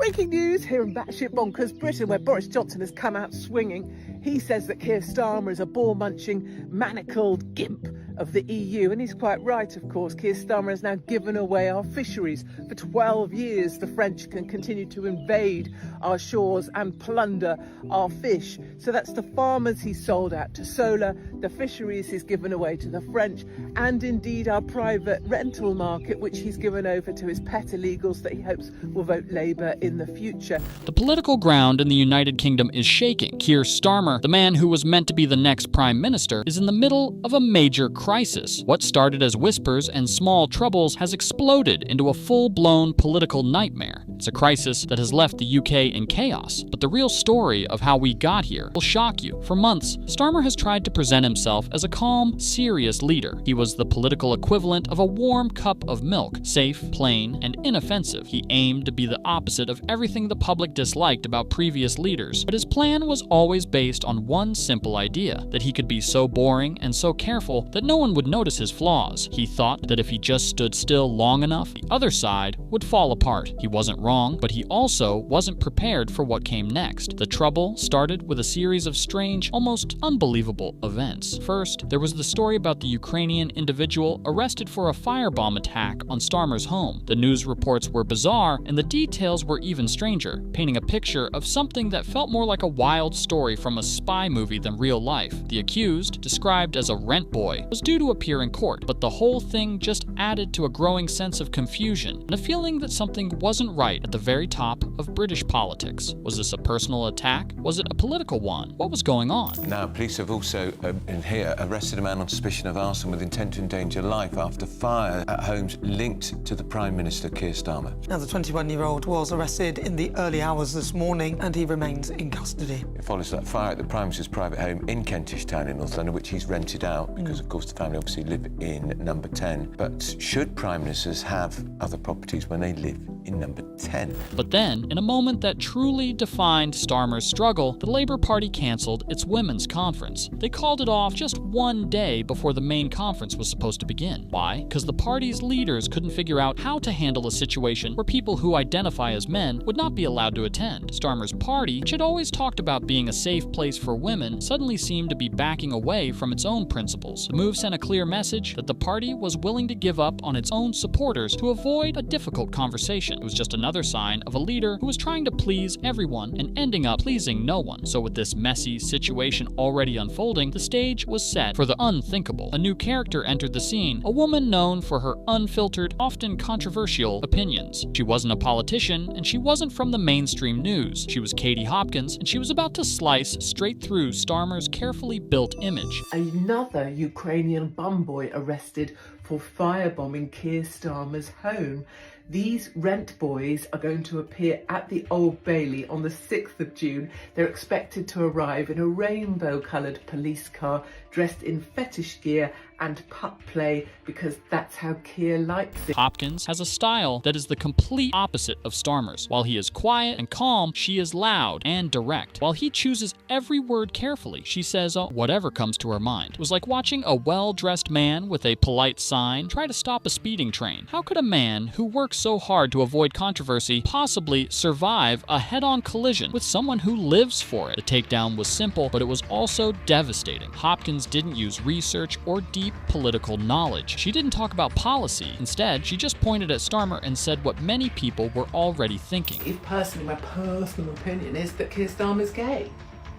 Breaking news here in batshit bonkers Britain, where Boris Johnson has come out swinging. He says that Keir Starmer is a ball-munching, manacled gimp of the EU, and he's quite right, of course. Keir Starmer has now given away our fisheries. For 12 years, the French can continue to invade our shores and plunder our fish. So that's the farmers he's sold out to solar, the fisheries he's given away to the French, and indeed our private rental market, which he's given over to his pet illegals that he hopes will vote Labour in the future. The political ground in the United Kingdom is shaking. Keir Starmer, the man who was meant to be the next Prime Minister, is in the middle of a major crisis. What started as whispers and small troubles has exploded into a full-blown political nightmare. It's a crisis that has left the UK in chaos. But the real story of how we got here will shock you. For months, Starmer has tried to present himself as a calm, serious leader. He was the political equivalent of a warm cup of milk, safe, plain, and inoffensive. He aimed to be the opposite of everything the public disliked about previous leaders. But his plan was always based on one simple idea, that he could be so boring and so careful that no one would notice his flaws. He thought that if he just stood still long enough, the other side would fall apart. He wasn't wrong, but he also wasn't prepared for what came next. The trouble started with a series of strange, almost unbelievable events. First, there was the story about the Ukrainian individual arrested for a firebomb attack on Starmer's home. The news reports were bizarre, and the details were even stranger, painting a picture of something that felt more like a wild story from a spy movie than real life. The accused, described as a rent boy, was due to appear in court, but the whole thing just added to a growing sense of confusion and a feeling that something wasn't right at the very top of British politics. Was this a personal attack? Was it a political one? What was going on? Now, police have also, in here, arrested a man on suspicion of arson with intent to endanger life after fire at homes linked to the Prime Minister, Keir Starmer. Now, the 21-year-old was arrested in the early hours this morning and he remains in custody. It follows that fire at the Prime Minister's private home in Kentish Town in North London, which he's rented out because, of course, the family obviously live in number 10. But should Prime Ministers have other properties when they live in number 10? But then, in a moment that truly defined Starmer's struggle, the Labour Party cancelled its women's conference. They called it off just one day before the main conference was supposed to begin. Why? Because the party's leaders couldn't figure out how to handle a situation where people who identify as men would not be allowed to attend. Starmer's party, which had always talked about being a safe place for women, suddenly seemed to be backing away from its own principles. The move sent a clear message that the party was willing to give up on its own supporters to avoid a difficult conversation. It was just another sign of a leader who was trying to please everyone and ending up pleasing no one. So with this messy situation already unfolding, the stage was set for the unthinkable. A new character entered the scene, a woman known for her unfiltered, often controversial opinions. She wasn't a politician, and she wasn't from the mainstream news. She was Hopkins, and she was about to slice straight through Starmer's carefully built image. Another Ukrainian bum boy arrested for firebombing Keir Starmer's home. These rent boys are going to appear at the Old Bailey on the 6th of June. They're expected to arrive in a rainbow-coloured police car, dressed in fetish gear and pup play, because that's how Keir likes it. Hopkins has a style that is the complete opposite of Starmer's. While he is quiet and calm, she is loud and direct. While he chooses every word carefully, she says whatever comes to her mind. It was like watching a well-dressed man with a polite sign try to stop a speeding train. How could a man who works so hard to avoid controversy possibly survive a head-on collision with someone who lives for it? The takedown was simple, but it was also devastating. Hopkins didn't use research or deep political knowledge. She didn't talk about policy. Instead, she just pointed at Starmer and said what many people were already thinking. If personally, my personal opinion is that Keir Starmer's gay.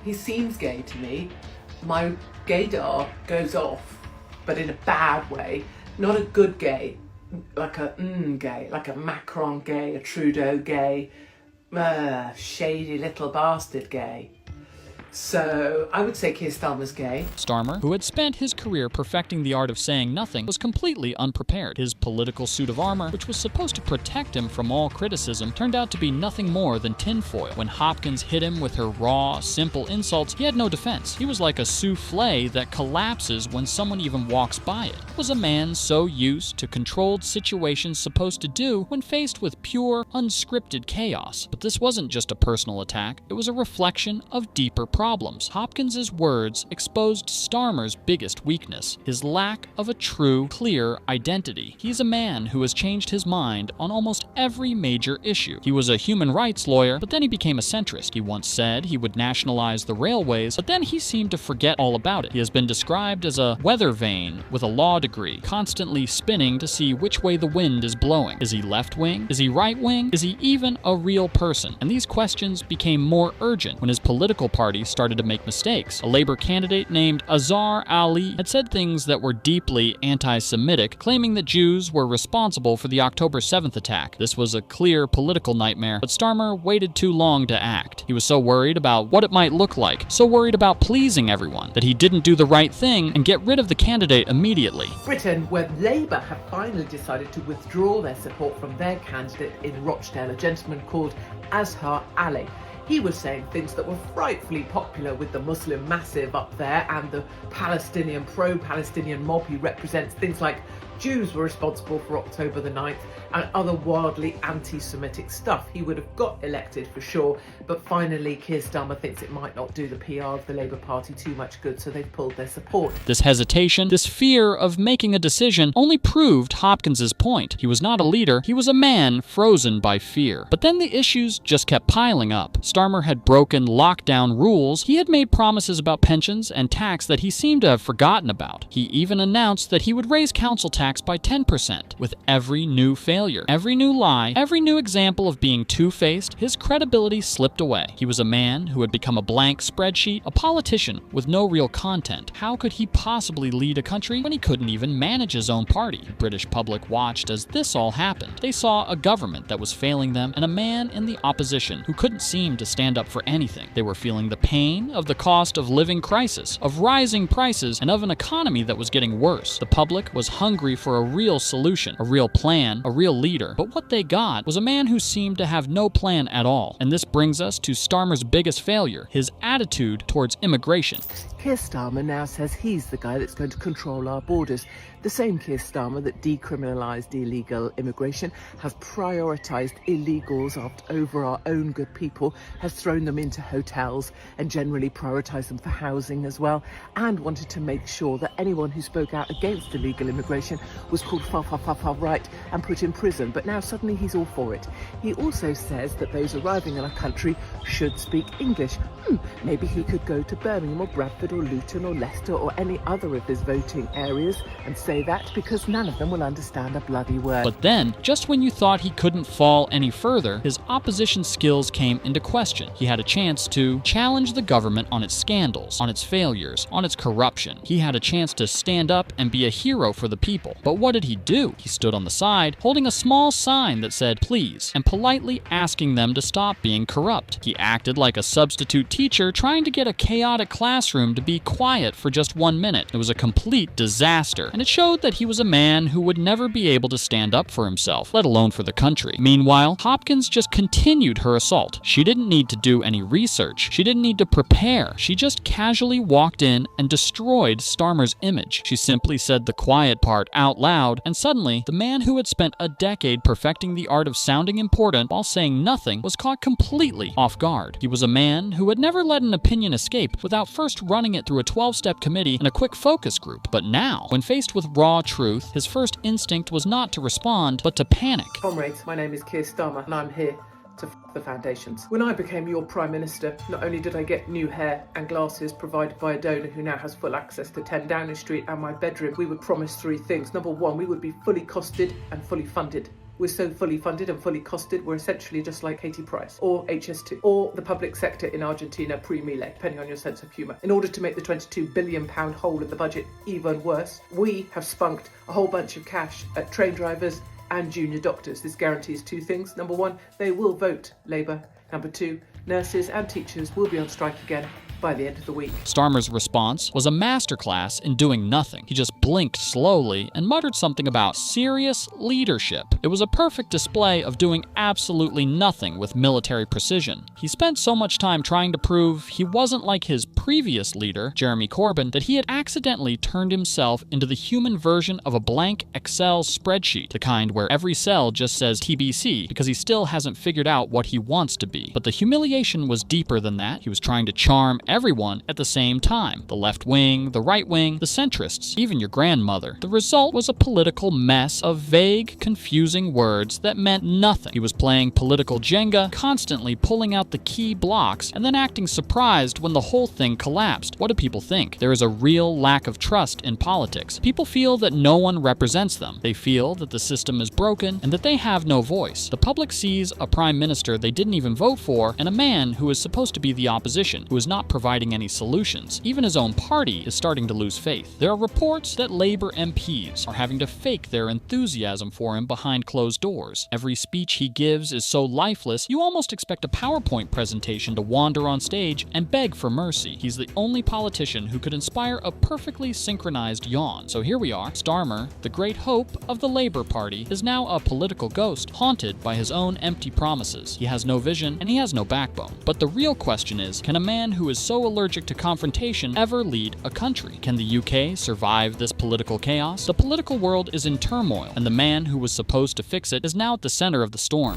He seems gay to me. My gaydar goes off, but in a bad way. Not a good gay, like a gay, like a Macron gay, a Trudeau gay, shady little bastard gay. So I would say Keir Starmer's gay. Starmer, who had spent his career perfecting the art of saying nothing, was completely unprepared. His political suit of armor, which was supposed to protect him from all criticism, turned out to be nothing more than tinfoil. When Hopkins hit him with her raw, simple insults, he had no defense. He was like a souffle that collapses when someone even walks by it. What was a man so used to controlled situations supposed to do when faced with pure, unscripted chaos? But this wasn't just a personal attack. It was a reflection of deeper problems. problems. Hopkins's words exposed Starmer's biggest weakness, his lack of a true, clear identity. He's a man who has changed his mind on almost every major issue. He was a human rights lawyer, but then he became a centrist. He once said he would nationalize the railways, but then he seemed to forget all about it. He has been described as a weather vane with a law degree, constantly spinning to see which way the wind is blowing. Is he left-wing? Is he right-wing? Is he even a real person? And these questions became more urgent when his political party started to make mistakes. A Labour candidate named Azhar Ali had said things that were deeply anti-Semitic, claiming that Jews were responsible for the October 7th attack. This was a clear political nightmare, but Starmer waited too long to act. He was so worried about what it might look like, so worried about pleasing everyone, that he didn't do the right thing and get rid of the candidate immediately. Britain, where Labour have finally decided to withdraw their support from their candidate in Rochdale, a gentleman called Azhar Ali. He was saying things that were frightfully popular with the Muslim massive up there and the Palestinian, pro-Palestinian mob he represents. Things like Jews were responsible for October the 9th and other wildly anti-Semitic stuff. He would have got elected for sure, but finally Keir Starmer thinks it might not do the PR of the Labour Party too much good, so they've pulled their support. This hesitation, this fear of making a decision, only proved Hopkins's point. He was not a leader, he was a man frozen by fear. But then the issues just kept piling up. Starmer had broken lockdown rules, he had made promises about pensions and tax that he seemed to have forgotten about. He even announced that he would raise council tax by 10%. With every new failure, every new lie, every new example of being two-faced, his credibility slipped away. He was a man who had become a blank spreadsheet, a politician with no real content. How could he possibly lead a country when he couldn't even manage his own party? The British public watched as this all happened. They saw a government that was failing them and a man in the opposition who couldn't seem to stand up for anything. They were feeling the pain of the cost of living crisis, of rising prices, and of an economy that was getting worse. The public was hungry for a real solution, a real plan, a real leader. But what they got was a man who seemed to have no plan at all. And this brings us to Starmer's biggest failure, his attitude towards immigration. Keir Starmer now says he's the guy that's going to control our borders. The same Keir Starmer that decriminalised illegal immigration, has prioritised illegals over our own good people, has thrown them into hotels and generally prioritised them for housing as well, and wanted to make sure that anyone who spoke out against illegal immigration was called far right and put in prison. But now suddenly he's all for it. He also says that those arriving in our country should speak English. Maybe he could go to Birmingham or Bradford or Luton or Leicester or any other of his voting areas and say that, because none of them will understand a bloody word. But then, just when you thought he couldn't fall any further, his opposition skills came into question. He had a chance to challenge the government on its scandals, on its failures, on its corruption. He had a chance to stand up and be a hero for the people. But what did he do? He stood on the side, holding a small sign that said, "Please," and politely asking them to stop being corrupt. He acted like a substitute teacher trying to get a chaotic classroom to be quiet for just 1 minute. It was a complete disaster, and it showed that he was a man who would never be able to stand up for himself, let alone for the country. Meanwhile, Hopkins just continued her assault. She didn't need to do any research. She didn't need to prepare. She just casually walked in and destroyed Starmer's image. She simply said the quiet part out loud, and suddenly, the man who had spent a decade perfecting the art of sounding important while saying nothing was caught completely off guard. He was a man who had never let an opinion escape without first running it through a 12-step committee and a quick focus group. But now, when faced with raw truth, his first instinct was not to respond, but to panic. Comrades, my name is Keir Starmer and I'm here to the foundations. When I became your Prime Minister, not only did I get new hair and glasses provided by a donor who now has full access to 10 Downing Street and my bedroom, we would promise 3 things. Number 1, we would be fully costed and fully funded. We're so fully funded and fully costed, we're essentially just like Katie Price, or HS2, or the public sector in Argentina pre-Milei, depending on your sense of humour. In order to make the £22 billion hole in the budget even worse, we have spunked a whole bunch of cash at train drivers and junior doctors. This guarantees 2 things. Number 1, they will vote Labour. Number 2, nurses and teachers will be on strike again by the end of the week. Starmer's response was a masterclass in doing nothing. He just blinked slowly and muttered something about serious leadership. It was a perfect display of doing absolutely nothing with military precision. He spent so much time trying to prove he wasn't like his previous leader, Jeremy Corbyn, that he had accidentally turned himself into the human version of a blank Excel spreadsheet, the kind where every cell just says TBC because he still hasn't figured out what he wants to be. But the humiliation was deeper than that. He was trying to charm everyone at the same time. The left wing, the right wing, the centrists, even your grandmother. The result was a political mess of vague, confusing words that meant nothing. He was playing political Jenga, constantly pulling out the key blocks and then acting surprised when the whole thing collapsed. What do people think? There is a real lack of trust in politics. People feel that no one represents them. They feel that the system is broken and that they have no voice. The public sees a prime minister they didn't even vote for and a man who is supposed to be the opposition, who is not providing any solutions. Even his own party is starting to lose faith. There are reports that Labour MPs are having to fake their enthusiasm for him behind closed doors. Every speech he gives is so lifeless, you almost expect a PowerPoint presentation to wander on stage and beg for mercy. He's the only politician who could inspire a perfectly synchronized yawn. So here we are. Starmer, the great hope of the Labour Party, is now a political ghost, haunted by his own empty promises. He has no vision and he has no backbone. But the real question is, can a man who is so allergic to confrontation ever lead a country? Can the UK survive this political chaos? The political world is in turmoil, and the man who was supposed to fix it is now at the center of the storm.